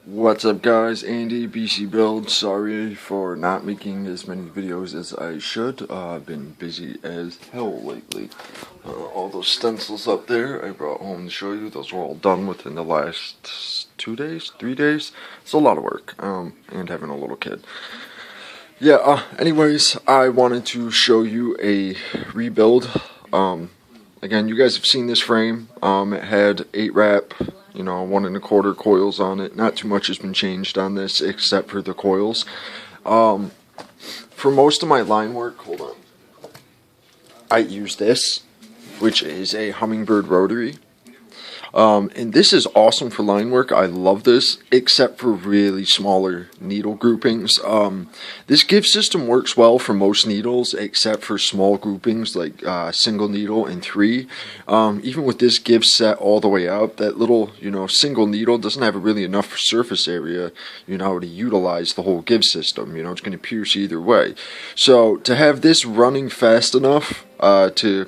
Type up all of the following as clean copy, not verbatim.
What's up guys, Andy, BC Build. Sorry for not making as many videos as I should. I've been busy as hell lately. All those stencils up there I brought home to show you, those were all done within the last 2 days, 3 days. It's a lot of work, and having a little kid. Yeah, anyways, I wanted to show you a rebuild. Again, you guys have seen this frame. It had 8 wrap, 1 1/4 coils on it. Not too much has been changed on this except for the coils. For most of my line work, hold on, I use this, which is a hummingbird rotary. And this is awesome for line work. I love this, except for really smaller needle groupings. This give system works well for most needles, except for small groupings like single needle and 3. Even with this give set all the way up, that little, single needle doesn't have really enough surface area, to utilize the whole give system. It's going to pierce either way. So to have this running fast enough to,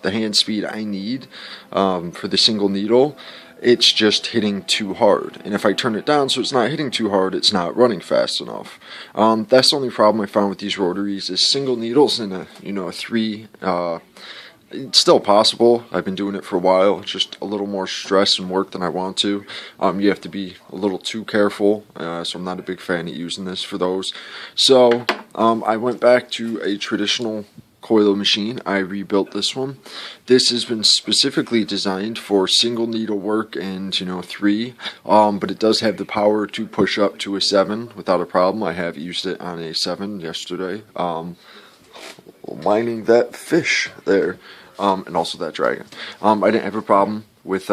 the hand speed I need for the single needle, it's just hitting too hard. And if I turn it down so it's not hitting too hard, it's not running fast enough. That's the only problem I found with these rotaries is single needles in a, 3. It's still possible. I've been doing it for a while. It's just a little more stress and work than I want to. You have to be a little too careful, so I'm not a big fan of using this for those. So I went back to a traditional coil machine. I rebuilt this one. This has been specifically designed for single needle work and 3, but it does have the power to push up to a 7 without a problem. I have used it on a 7 yesterday, lining that fish there, and also that dragon. I didn't have a problem with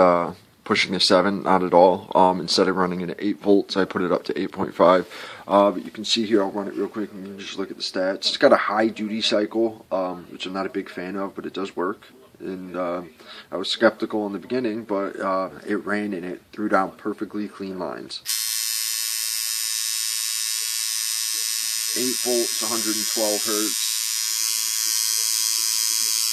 pushing the 7, not at all. Instead of running it at 8 volts, I put it up to 8.5. But you can see here, I'll run it real quick and you can just look at the stats. It's got a high duty cycle, which I'm not a big fan of, but it does work. And I was skeptical in the beginning, but it ran and it threw down perfectly clean lines. 8 volts, 112 hertz,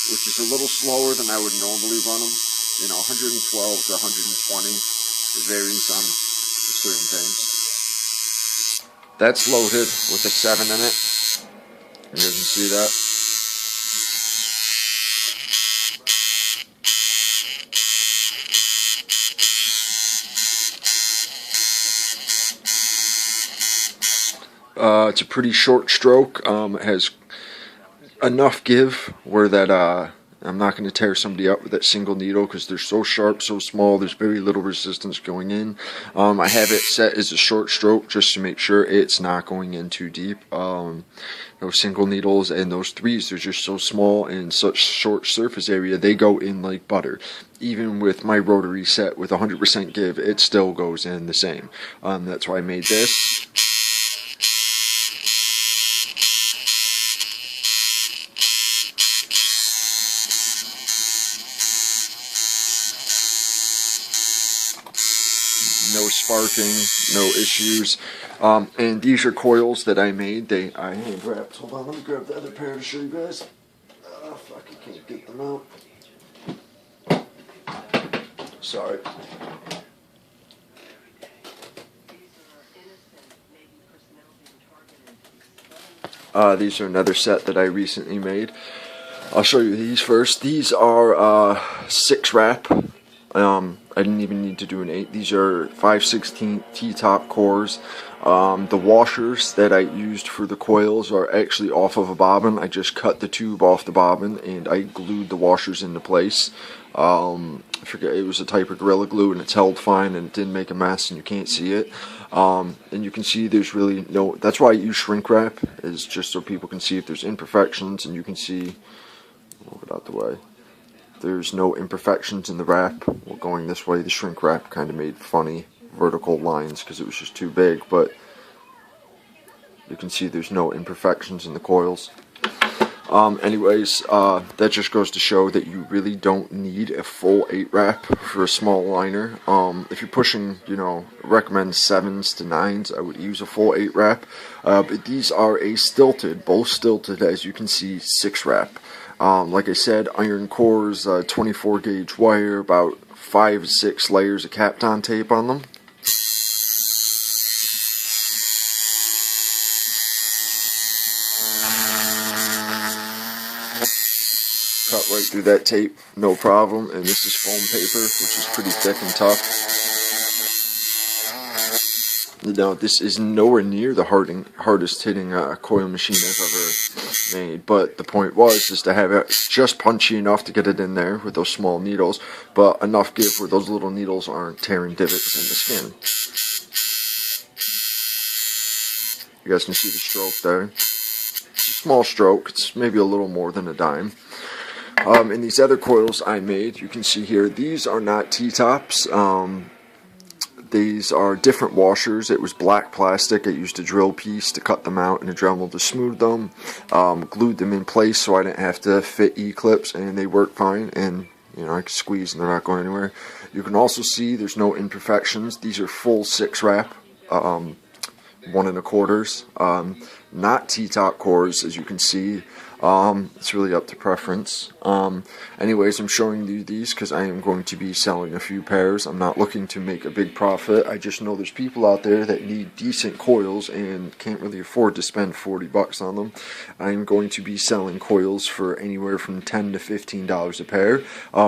which is a little slower than I would normally run them. 112 to 120. It varies on certain things. That's loaded with a 7 in it. You guys can see that. It's a pretty short stroke. It has enough give where that I'm not going to tear somebody up with that single needle because they're so sharp, so small, there's very little resistance going in. I have it set as a short stroke just to make sure it's not going in too deep. Those single needles and those 3s, they're just so small and such short surface area, they go in like butter. Even with my rotary set with 100% give, it still goes in the same. That's why I made this. No sparking, no issues. And these are coils that I made. I hand wrapped. Hold on, let me grab the other pair to show you guys. Oh, fuck, I can't get them out. Sorry. These are another set that I recently made. I'll show you these first. These are 6 wrap. I didn't even need to do an 8. These are 5/16 T-top cores. The washers that I used for the coils are actually off of a bobbin. I just cut the tube off the bobbin and I glued the washers into place. I forget, it was a type of Gorilla Glue and it's held fine and it didn't make a mess and you can't see it. And you can see there's really no, that's why I use shrink wrap, is just so people can see if there's imperfections and you can see, move it out the way. There's no imperfections in the wrap. Well, going this way, the shrink wrap kind of made funny vertical lines because it was just too big, but you can see there's no imperfections in the coils. Anyways, that just goes to show that you really don't need a full 8 wrap for a small liner. If you're pushing, recommend 7s to 9s, I would use a full 8 wrap. But these are a stilted, both stilted, as you can see, 6 wrap. Like I said, iron cores, 24 gauge wire, about 5 to 6 layers of Kapton tape on them. cut right through that tape, no problem. And this is foam paper, which is pretty thick and tough. Now, this is nowhere near the hardest hitting coil machine I've ever made, but the point was to have it just punchy enough to get it in there with those small needles, but enough give where those little needles aren't tearing divots in the skin. You guys can see the stroke there. It's a small stroke, it's maybe a little more than a dime. And these other coils I made, you can see here, these are not T-tops. These are different washers. It was black plastic. I used a drill piece to cut them out and a Dremel to smooth them. Glued them in place so I didn't have to fit E-clips, and they work fine. And you know, I can squeeze and they're not going anywhere. You can also see there's no imperfections. These are full 6-wrap, 1 1/4. Not T-top cores, as you can see. It's really up to preference. Anyways, I'm showing you these because I am going to be selling a few pairs. I'm not looking to make a big profit. I just know there's people out there that need decent coils and can't really afford to spend 40 bucks on them. I'm going to be selling coils for anywhere from $10 to $15 a pair.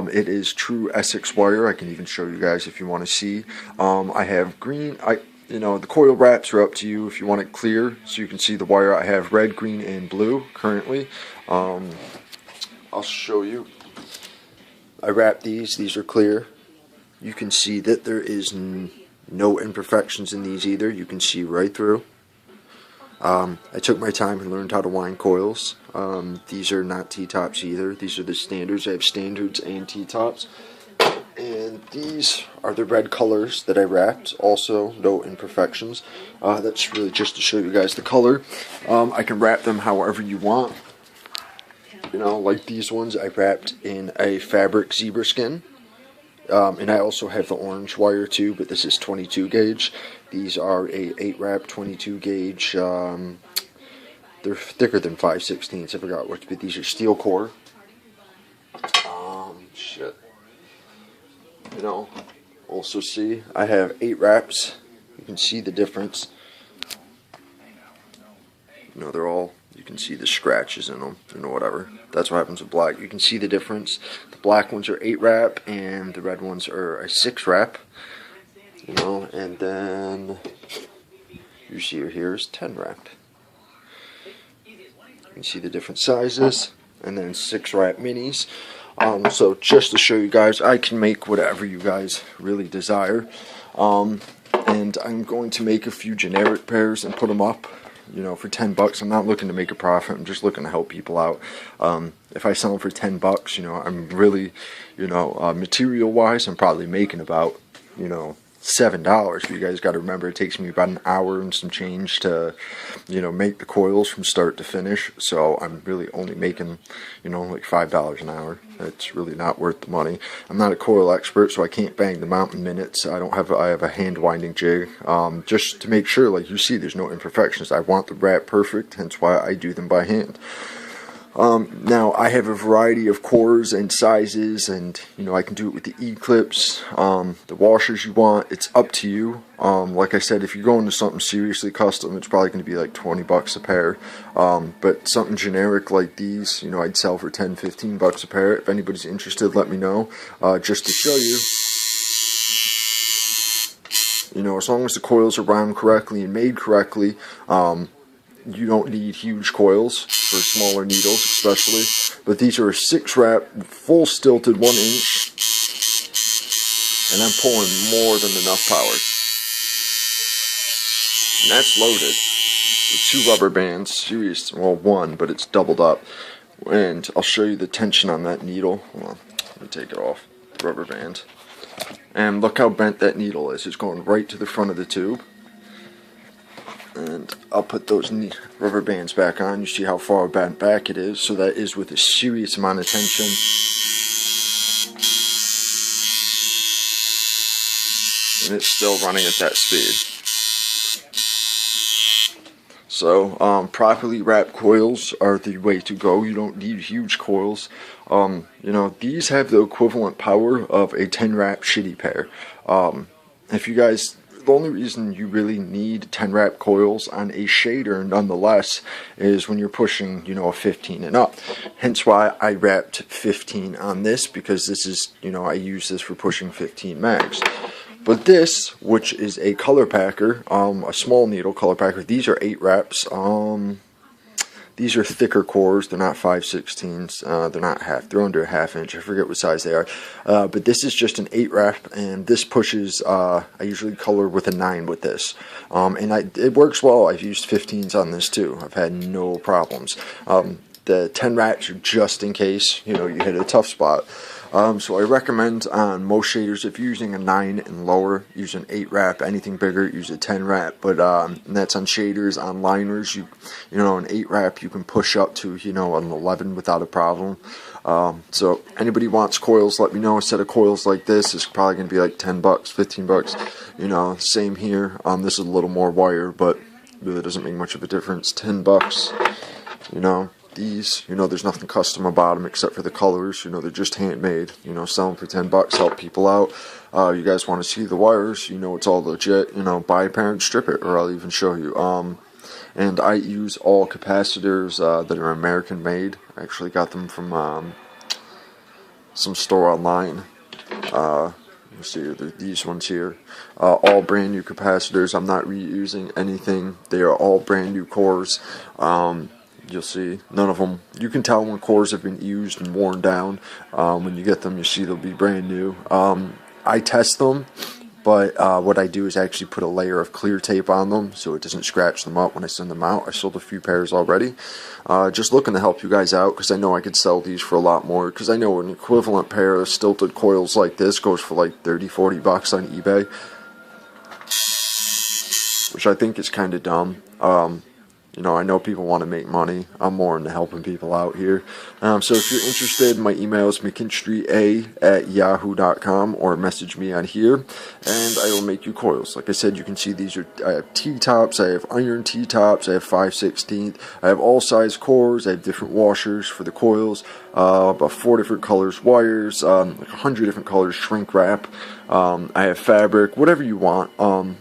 It is true Essex wire. I can even show you guys if you want to see. I have green. You know, the coil wraps are up to you if you want it clear, so you can see the wire. I have red, green, and blue currently. I'll show you. I wrap these are clear. You can see that there is no imperfections in these either. You can see right through. I took my time and learned how to wind coils. These are not T-tops either. These are the standards. I have standards and T-tops. And these are the red colors that I wrapped. Also, no imperfections. That's really just to show you guys the color. I can wrap them however you want. You know, like these ones I wrapped in a fabric zebra skin. And I also have the orange wire too, but this is 22 gauge. These are a 8-wrap 22 gauge. They're thicker than 5/16. I forgot which, but these are steel core. Shit. You know, also see I have 8 wraps. You can see the difference. You know, they're all, you can see the scratches in them, you know, whatever. That's what happens with black. You can see the difference. The black ones are 8-wrap and the red ones are a 6-wrap. You know, and then you see here is 10-wrap. You can see the different sizes, and then 6-wrap minis. So just to show you guys, I can make whatever you guys really desire. And I'm going to make a few generic pairs and put them up, you know, for 10 bucks. I'm not looking to make a profit. I'm just looking to help people out. If I sell them for 10 bucks, you know, I'm really, you know, material wise, I'm probably making about, you know, $7. But you guys got to remember, it takes me about an hour and some change to, you know, make the coils from start to finish. So I'm really only making, you know, like $5 an hour. It's really not worth the money. I'm not a coil expert, so I can't bang them out in minutes. I have a hand winding jig, just to make sure, like you see, there's no imperfections. I want the wrap perfect, hence why I do them by hand. Now I have a variety of cores and sizes, and you know, I can do it with the E-clips, the washers you want. It's up to you. Like I said, if you're going to something seriously custom, it's probably going to be like 20 bucks a pair. But something generic like these, you know, I'd sell for 10, 15 bucks a pair. If anybody's interested, let me know. Just to show you, you know, as long as the coils are wound correctly and made correctly, you don't need huge coils for smaller needles especially, but these are a 6-wrap, full stilted 1 inch, and I'm pulling more than enough power. And that's loaded with 2 rubber bands, serious, well 1, but it's doubled up. And I'll show you the tension on that needle. Hold on, let me take it off, rubber band. And look how bent that needle is. It's going right to the front of the tube. And I'll put those rubber bands back on. You see how far bent back it is. So that is with a serious amount of tension. And it's still running at that speed. So properly wrapped coils are the way to go. You don't need huge coils. You know, these have the equivalent power of a 10-wrap shitty pair. If you guys the only reason you really need 10 wrap coils on a shader nonetheless is when you're pushing, a 15 and up. Hence why I wrapped 15 on this, because this is, I use this for pushing 15 max. But this, which is a color packer, a small needle color packer, these are 8 wraps. These are thicker cores. They're not 5/16. They're not half. They're under a ½ inch. I forget what size they are. But this is just an 8 wrap, and this pushes. I usually color with a 9 with this, and it works well. I've used 15s on this too. I've had no problems. The 10 wraps are just in case you hit a tough spot. So I recommend on most shaders, if you're using a 9 and lower, use an 8 wrap. Anything bigger, use a 10 wrap. But and that's on shaders. On liners, an 8 wrap you can push up to an 11 without a problem. So anybody wants coils, let me know. A set of coils like this is probably going to be like $10, $15. Same here. This is a little more wire, but really doesn't make much of a difference. $10. These, there's nothing custom about them except for the colors. They're just handmade. Sell them for $10, help people out. You guys want to see the wires? It's all legit. Buy a pair and strip it, or I'll even show you. And I use all capacitors that are American made. I actually got them from some store online. Let's see, these ones here. All brand new capacitors. I'm not reusing anything. They are all brand new cores. You'll see none of them. You can tell when cores have been used and worn down. When you get them, you see they'll be brand new. I test them, but what I do is actually put a layer of clear tape on them so it doesn't scratch them up when I send them out. I sold a few pairs already. Just looking to help you guys out, because I know I could sell these for a lot more, because I know an equivalent pair of stilted coils like this goes for like $30-40 on eBay, which I think is kind of dumb. I know people want to make money. I'm more into helping people out here. So if you're interested, my email is mckinstreya@yahoo.com, or message me on here, and I will make you coils. Like I said, you can see these are. I have T-tops, I have iron T-tops, I have 5/16. I have all size cores. I have different washers for the coils. About 4 different colors wires, like 100 different colors shrink wrap. I have fabric, whatever you want.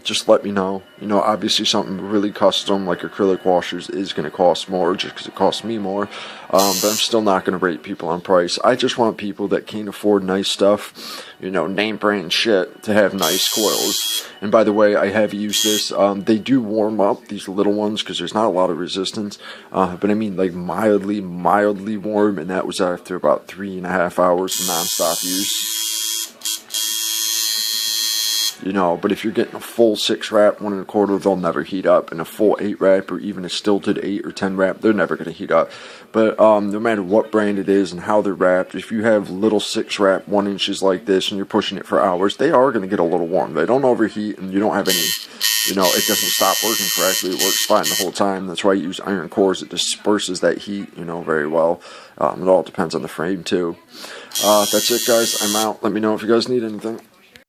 Just let me know. Obviously something really custom like acrylic washers is going to cost more, just because it costs me more. But I'm still not going to rate people on price. I just want people that can't afford nice stuff, name brand shit, to have nice coils. And by the way, I have used this. They do warm up, these little ones, because there's not a lot of resistance. But I mean like mildly warm, and that was after about 3.5 hours of non-stop use. But if you're getting a full 6 wrap, 1 1/4, they'll never heat up. And a full 8 wrap, or even a stilted 8 or 10 wrap, they're never going to heat up. But no matter what brand it is and how they're wrapped, if you have little 6 wrap 1 inches like this and you're pushing it for hours, they are going to get a little warm. They don't overheat, and you don't have any, it doesn't stop working correctly. It works fine the whole time. That's why I use iron cores. It disperses that heat, very well. It all depends on the frame too. That's it, guys. I'm out. Let me know if you guys need anything.